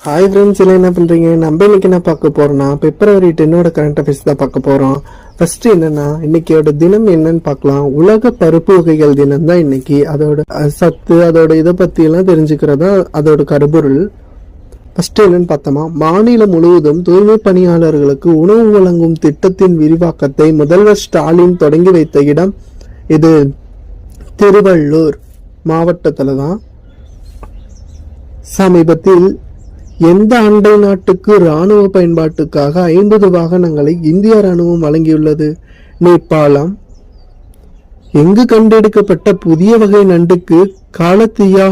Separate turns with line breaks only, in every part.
Hi friends, எல்லாம் என்ன பண்ணுறீங்க? நம்ம இன்னைக்கு என்ன பார்க்க போகிறோம்னா February 10 கரண்ட் அஃபேர்ஸ் தான் பார்க்க போகிறோம். ஃபர்ஸ்ட் என்னன்னா, இன்னைக்கோட தினம் என்னன்னு பார்க்கலாம். உலக பருப்பு வகைகள் தினம் தான் இன்னைக்கு. அதோட சத்து, அதோட இதை பற்றி எல்லாம் தெரிஞ்சுக்கிறதா அதோட கருப்பொருள். ஃபர்ஸ்ட் என்னன்னு பார்த்தோமா, மாநிலம் முழுவதும் தூய்மை பணியாளர்களுக்கு உணவு வழங்கும் திட்டத்தின் விரிவாக்கத்தை முதல்வர் ஸ்டாலின் தொடங்கி வைத்த இடம் இது திருவள்ளூர் மாவட்டத்தில் தான். சமீபத்தில் எந்த அண்டை நாட்டுக்கு இராணுவ பயன்பாட்டுக்காக 50 வாகனங்களை இந்திய இராணுவம் வழங்கியுள்ளது? நேபாளம். எங்கு கண்டெடுக்கப்பட்ட புதிய வகை நண்டுக்கு காலத்தியா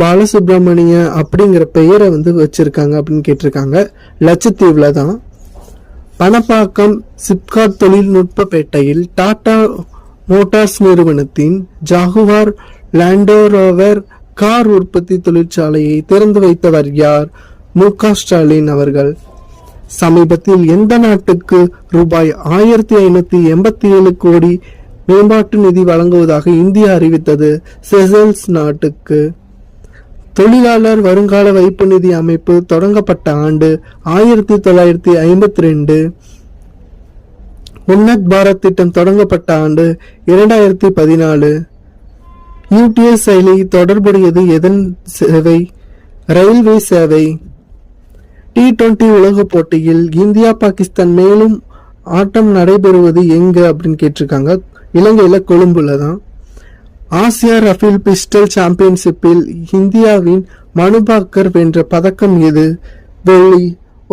பாலசுப்ரமணிய அப்படிங்கிற பெயரை வச்சிருக்காங்க அப்படின்னு கேட்டிருக்காங்க. லட்சத்தீவுல தான். பணப்பாக்கம் சிப்காட் தொழில்நுட்ப பேட்டையில் டாடா மோட்டார்ஸ் நிறுவனத்தின் ஜாகுவார் லேண்டோரோவர் கார் உற்பத்தி தொழிற்சாலையை திறந்து வைத்தவர் யார்? மு.க. ஸ்டாலின் அவர்கள். சமீபத்தில் எந்த நாட்டுக்கு ரூபாய் 1587 கோடி மேம்பாட்டு நிதி வழங்குவதாக இந்தியா அறிவித்தது? செசல்ஸ் நாட்டுக்கு. தொழிலாளர் வருங்கால வைப்பு நிதி அமைப்பு தொடங்கப்பட்ட ஆண்டு 1952. உன்னத் பாரத் திட்டம் தொடங்கப்பட்ட ஆண்டு 2014. UTS செயலி தொடர்புடையது எதன் சேவை? ரயில்வே சேவை. T20 உலக போட்டியில் இந்தியா பாகிஸ்தான் மேலும் ஆட்டம் நடைபெறுவது எங்க அப்படின்னு கேட்டிருக்காங்க. இலங்கையில கொழும்புல தான். ஆசியா ரஃபேல் பிஸ்டல் சாம்பியன்ஷிப்பில் இந்தியாவின் மனுபாக்கர் வென்ற பதக்கம் எது? வெள்ளி.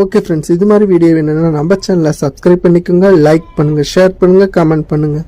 ஓகே ஃப்ரெண்ட்ஸ், இது மாதிரி வீடியோ வேணும்னா நம்ம சேனலை சப்ஸ்கிரைப் பண்ணிக்கோங்க, லைக் பண்ணுங்க, ஷேர் பண்ணுங்க, கமெண்ட் பண்ணுங்க.